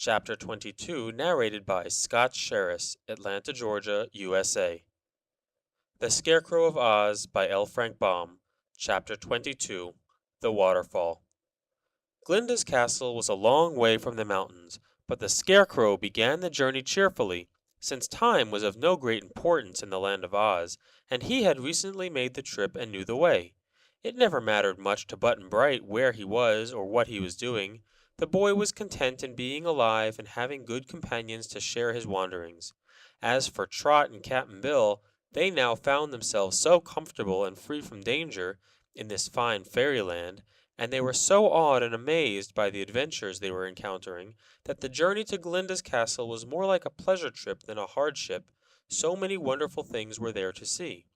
Chapter 22, narrated by Scott Sherris, Atlanta, Georgia, USA. The Scarecrow of Oz by L. Frank Baum. Chapter 22, The Waterfall. Glinda's castle was a long way from the mountains, but the Scarecrow began the journey cheerfully, since time was of no great importance in the land of Oz, and he had recently made the trip and knew the way. It never mattered much to Button Bright where he was or what he was doing. The boy was content in being alive and having good companions to share his wanderings. As for Trot and Cap'n Bill, they now found themselves so comfortable and free from danger in this fine fairyland, and they were so awed and amazed by the adventures they were encountering, that the journey to Glinda's castle was more like a pleasure trip than a hardship, so many wonderful things were there to see.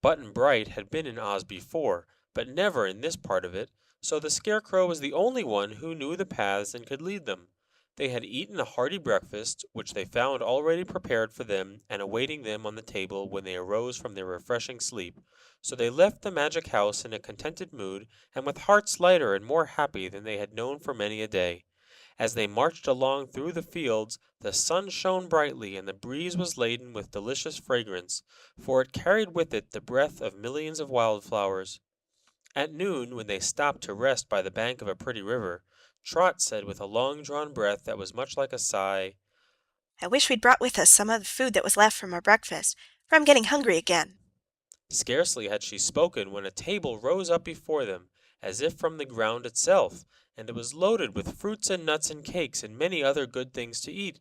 Button Bright had been in Oz before, but never in this part of it, so the Scarecrow was the only one who knew the paths and could lead them. They had eaten a hearty breakfast, which they found already prepared for them and awaiting them on the table when they arose from their refreshing sleep, so they left the magic house in a contented mood and with hearts lighter and more happy than they had known for many a day. As they marched along through the fields, the sun shone brightly and the breeze was laden with delicious fragrance, for it carried with it the breath of millions of wildflowers. At noon, when they stopped to rest by the bank of a pretty river, Trot said with a long-drawn breath that was much like a sigh, "I wish we'd brought with us some of the food that was left from our breakfast, for I'm getting hungry again." Scarcely had she spoken when a table rose up before them, as if from the ground itself, and it was loaded with fruits and nuts and cakes and many other good things to eat.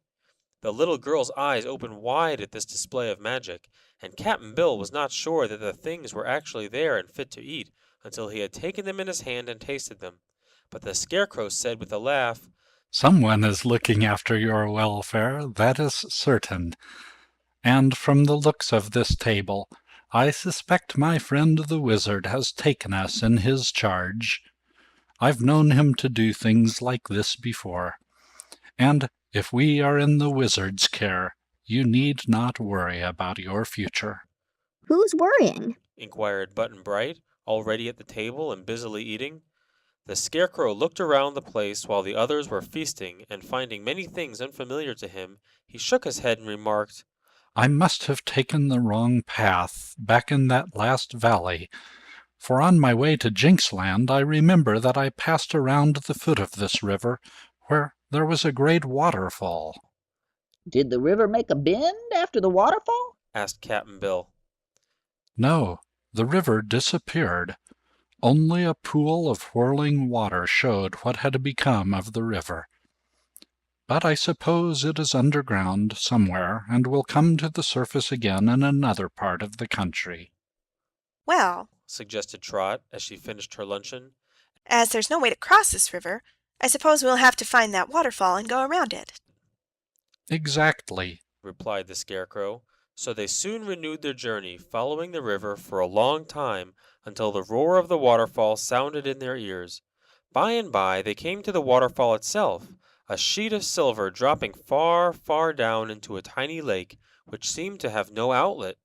The little girl's eyes opened wide at this display of magic, and Cap'n Bill was not sure that the things were actually there and fit to eat until he had taken them in his hand and tasted them. But the Scarecrow said with a laugh, "Someone is looking after your welfare, that is certain. And from the looks of this table, I suspect my friend the Wizard has taken us in his charge. I've known him to do things like this before. And if we are in the Wizard's care, you need not worry about your future." "Who's worrying?" inquired Button Bright, already at the table and busily eating. The Scarecrow looked around the place while the others were feasting, and finding many things unfamiliar to him, he shook his head and remarked, "I must have taken the wrong path back in that last valley, for on my way to Jinxland I remember that I passed around the foot of this river, where there was a great waterfall." "Did the river make a bend after the waterfall?" asked Cap'n Bill. "No, the river disappeared. Only a pool of whirling water showed what had become of the river. But I suppose it is underground somewhere and will come to the surface again in another part of the country." "Well," suggested Trot as she finished her luncheon. "as there's no way to cross this river, I suppose we'll have to find that waterfall and go around it." "Exactly," replied the Scarecrow. So they soon renewed their journey, following the river for a long time until the roar of the waterfall sounded in their ears. By and by they came to the waterfall itself, a sheet of silver dropping far, far down into a tiny lake which seemed to have no outlet.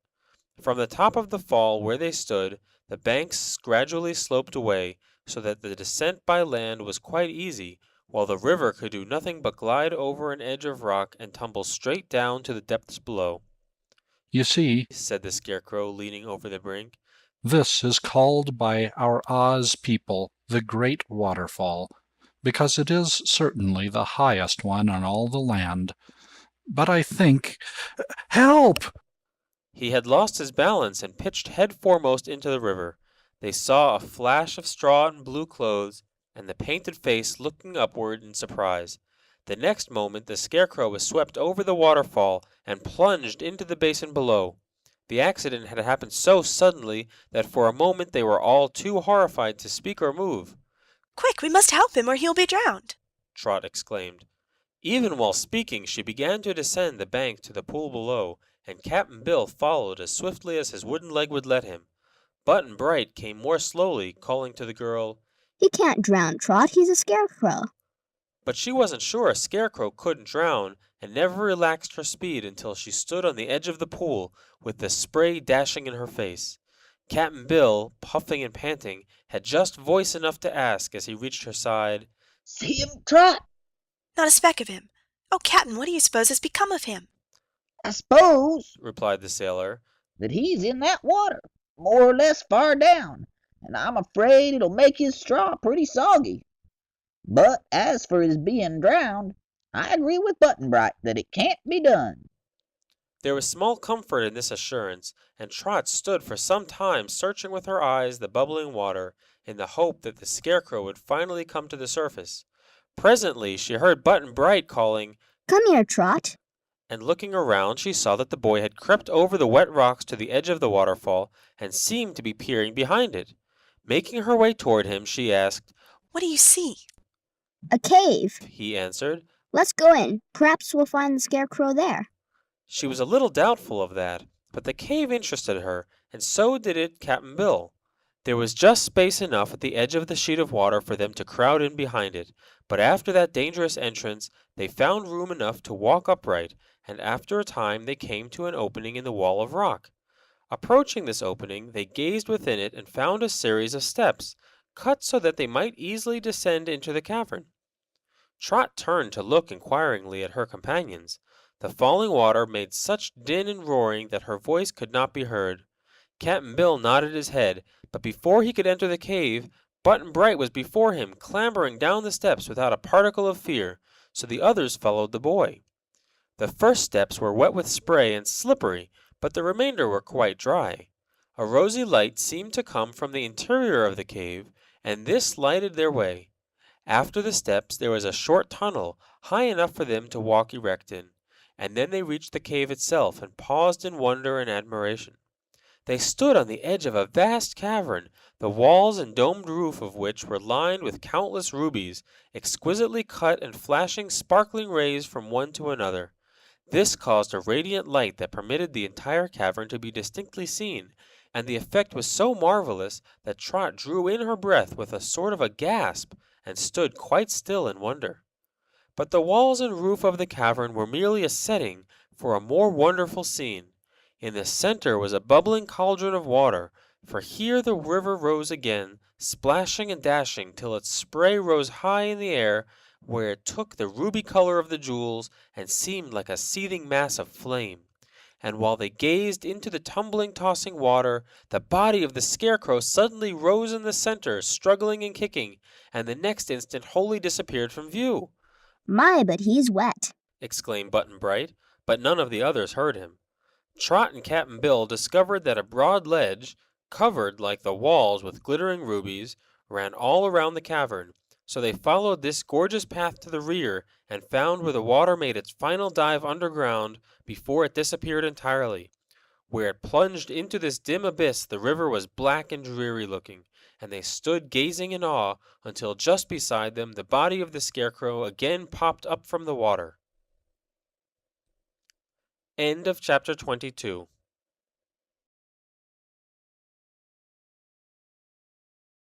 From the top of the fall where they stood, the banks gradually sloped away, so that the descent by land was quite easy, while the river could do nothing but glide over an edge of rock and tumble straight down to the depths below. "You see," said the Scarecrow, leaning over the brink, "this is called by our Oz people the Great Waterfall, because it is certainly the highest one in all the land. But I think— Help!" He had lost his balance and pitched head foremost into the river. They saw a flash of straw and blue clothes, and the painted face looking upward in surprise. The next moment the Scarecrow was swept over the waterfall and plunged into the basin below. The accident had happened so suddenly that for a moment they were all too horrified to speak or move. "Quick, we must help him or he'll be drowned!" Trot exclaimed. Even while speaking, she began to descend the bank to the pool below, and Cap'n Bill followed as swiftly as his wooden leg would let him. Button Bright came more slowly, calling to the girl, "He can't drown, Trot. He's a scarecrow." But she wasn't sure a Scarecrow couldn't drown, and never relaxed her speed until she stood on the edge of the pool, with the spray dashing in her face. Cap'n Bill, puffing and panting, had just voice enough to ask as he reached her side, "See him, Trot?" "Not a speck of him. Oh, Captain, what do you suppose has become of him? I suppose," replied the sailor, "that he's in that water, more or less far down, and I'm afraid it'll make his straw pretty soggy. But as for his being drowned, I agree with Button Bright that it can't be done." There was small comfort in this assurance, and Trot stood for some time searching with her eyes the bubbling water in the hope that the Scarecrow would finally come to the surface. Presently she heard Button Bright calling, Come here, Trot. and looking around she saw that the boy had crept over the wet rocks to the edge of the waterfall and seemed to be peering behind it. Making her way toward him, she asked, What do you see? A cave. he answered. Let's go in. Perhaps we'll find the Scarecrow there. She was a little doubtful of that, but the cave interested her, and so did it Cap'n Bill. There was just space enough at the edge of the sheet of water for them to crowd in behind it, but after that dangerous entrance they found room enough to walk upright, and after a time they came to an opening in the wall of rock. Approaching this opening, they gazed within it and found a series of steps, cut so that they might easily descend into the cavern. Trot turned to look inquiringly at her companions. The falling water made such din and roaring that her voice could not be heard. Cap'n Bill nodded his head, but before he could enter the cave, Button Bright was before him, clambering down the steps without a particle of fear, so the others followed the boy. The first steps were wet with spray and slippery, but the remainder were quite dry. A rosy light seemed to come from the interior of the cave, and this lighted their way. After the steps there was a short tunnel, high enough for them to walk erect in, and then they reached the cave itself and paused in wonder and admiration. They stood on the edge of a vast cavern, the walls and domed roof of which were lined with countless rubies, exquisitely cut and flashing sparkling rays from one to another. This caused a radiant light that permitted the entire cavern to be distinctly seen, and the effect was so marvelous that Trot drew in her breath with a sort of a gasp and stood quite still in wonder. But the walls and roof of the cavern were merely a setting for a more wonderful scene. In the center was a bubbling cauldron of water, for here the river rose again, splashing and dashing till its spray rose high in the air, where it took the ruby color of the jewels and seemed like a seething mass of flame. And while they gazed into the tumbling, tossing water, the body of the Scarecrow suddenly rose in the center, struggling and kicking, and the next instant wholly disappeared from view. My, but he's wet. Exclaimed Button Bright, but none of the others heard him. Trot and Cap'n Bill discovered that a broad ledge, covered like the walls with glittering rubies, ran all around the cavern, so they followed this gorgeous path to the rear and found where the water made its final dive underground before it disappeared entirely. Where it plunged into this dim abyss the river was black and dreary looking, and they stood gazing in awe until just beside them the body of the Scarecrow again popped up from the water. End of chapter 22.